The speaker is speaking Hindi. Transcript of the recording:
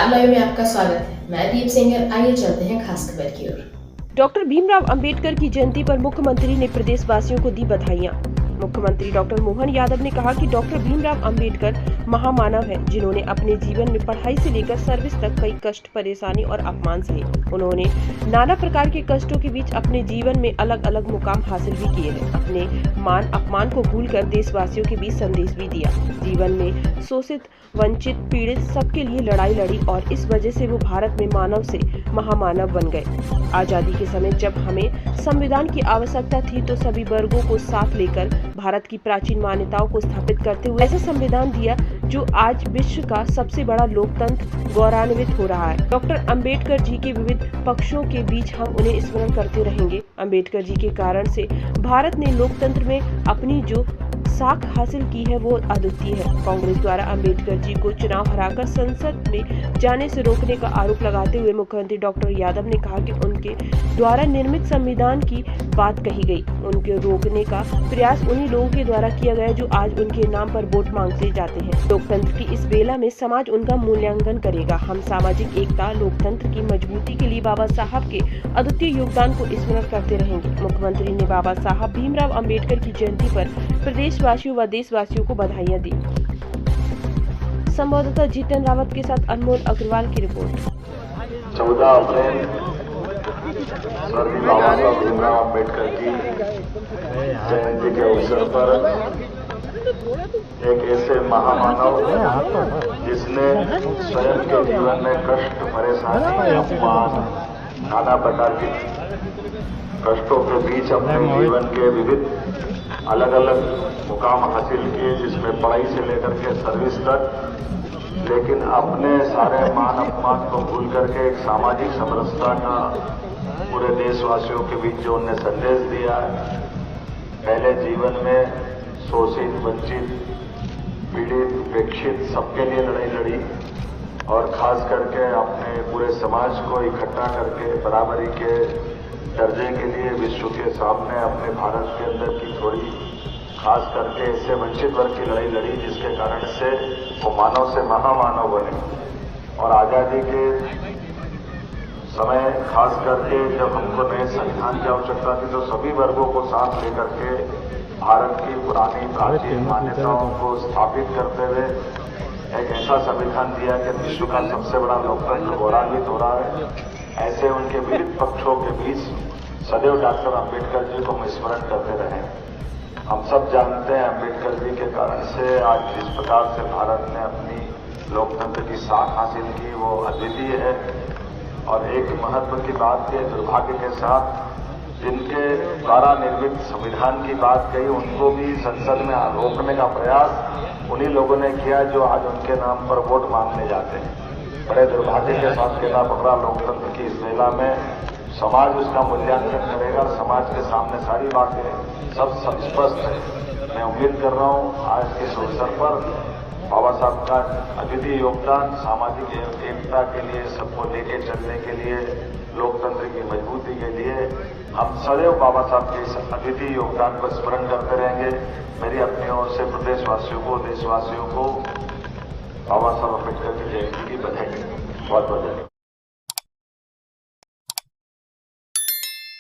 स्टार लाइव में आपका स्वागत है। मैं दीप सिंगर। आइए चलते हैं खास खबर की ओर। डॉक्टर भीमराव अंबेडकर की जयंती पर मुख्यमंत्री ने प्रदेशवासियों को दी बधाइयां। मुख्यमंत्री डॉक्टर मोहन यादव ने कहा कि डॉक्टर भीमराव अंबेडकर महामानव हैं, जिन्होंने अपने जीवन में पढ़ाई से लेकर सर्विस तक कई कष्ट, परेशानी और अपमान सहे। उन्होंने नाना प्रकार के कष्टों के बीच अपने जीवन में अलग अलग मुकाम हासिल भी किए हैं। अपने मान अपमान को भूलकर देशवासियों के बीच संदेश भी दिया। जीवन में शोषित, वंचित, पीड़ित सबके लिए लड़ाई लड़ी और इस वजह से वो भारत में मानव से महामानव बन गए। आजादी के समय जब हमें संविधान की आवश्यकता थी तो सभी वर्गों को साथ लेकर भारत की प्राचीन मान्यताओं को स्थापित करते हुए ऐसा संविधान दिया जो आज विश्व का सबसे बड़ा लोकतंत्र गौरवान्वित हो रहा है। डॉक्टर अंबेडकर जी के विविध पक्षों के बीच हम उन्हें स्मरण करते रहेंगे। अंबेडकर जी के कारण से भारत ने लोकतंत्र में अपनी जो साख हासिल की है वो अद्वितीय है। कांग्रेस द्वारा अंबेडकर जी को चुनाव हराकर संसद में जाने से रोकने का आरोप लगाते हुए मुख्यमंत्री डॉक्टर यादव ने कहा कि उनके द्वारा निर्मित संविधान की बात कही गई। उनके रोकने का प्रयास उन्हीं लोगों के द्वारा किया गया जो आज उनके नाम पर वोट मांगते जाते हैं। लोकतंत्र की इस बेला में समाज उनका मूल्यांकन करेगा। हम सामाजिक एकता, लोकतंत्र की मजबूती के लिए बाबा साहब के अद्वितीय योगदान को स्मरण करते रहेंगे। मुख्यमंत्री ने बाबा साहब भीमराव अंबेडकर की जयंती पर प्रदेशवासियों व देशवासियों को बधाइयां दी। संवाददाता जीतन रावत के साथ अनमोल अग्रवाल की रिपोर्ट। 14 अप्रैल स्वर्गीय बाबा साहब भीमराव अम्बेडकर की जयंती के अवसर पर एक ऐसे महामानव जिसने स्वयं के जीवन में कष्ट, परेशानी, अपमान, नाना प्रकार के कष्टों के बीच अपने जीवन के विविध अलग अलग मुकाम हासिल किए, जिसमें पढ़ाई से लेकर के सर्विस तक, लेकिन अपने सारे मान अपमान को भूल करके एक सामाजिक समरसता का पूरे देशवासियों के बीच जो उन्हें संदेश दिया है। पहले जीवन में शोषित, वंचित, पीड़ित, उपेक्षित सबके लिए लड़ाई लड़ी और खास करके अपने पूरे समाज को इकट्ठा करके बराबरी के दर्जे के लिए विश्व के सामने अपने भारत के अंदर की थोड़ी खास करके ऐसे वंचित वर्ग की लड़ाई लड़ी, जिसके कारण से वो मानव से महामानव बने। और आजादी के समय खास करके जब हमको नए संविधान की आवश्यकता थी तो सभी वर्गों को साथ लेकर के भारत की पुरानी प्राचीन मान्यताओं को स्थापित करते हुए एक ऐसा संविधान दिया कि विश्व का सबसे बड़ा लोकतंत्र गौरवान्वित हो रहा है। ऐसे उनके विविध पक्षों के बीच सदैव डॉक्टर अंबेडकर जी को हम स्मरण करते रहे। हम सब जानते हैं अंबेडकर जी के कारण से आज जिस प्रकार से भारत ने अपनी लोकतंत्र की साख हासिल की वो अद्वितीय है। और एक महत्व की बात के दुर्भाग्य के साथ जिनके द्वारा निर्मित संविधान की बात कही उनको भी संसद में रोकने का प्रयास उन्हीं लोगों ने किया जो आज उनके नाम पर वोट मांगने जाते हैं। बड़े दुर्भाग्य के साथ कहना पड़ रहा, लोकतंत्र की इस मेला में समाज उसका मूल्यांकन करेगा। समाज के सामने सारी बातें सब स्पष्ट है। मैं उम्मीद कर रहा हूँ आज के इस अवसर पर बाबा साहब का अद्वितीय योगदान सामाजिक एकता के लिए, सबको लेके चलने के लिए, लोकतंत्र की मजबूती के लिए हम सदैव बाबा साहब के इस अद्वितीय योगदान को स्मरण करते रहेंगे। मेरी अपनी ओर से प्रदेशवासियों को, देशवासियों को बाबा साहब अम्बेडकर की जयंती की बधाई। बहुत बहुत धन्यवाद।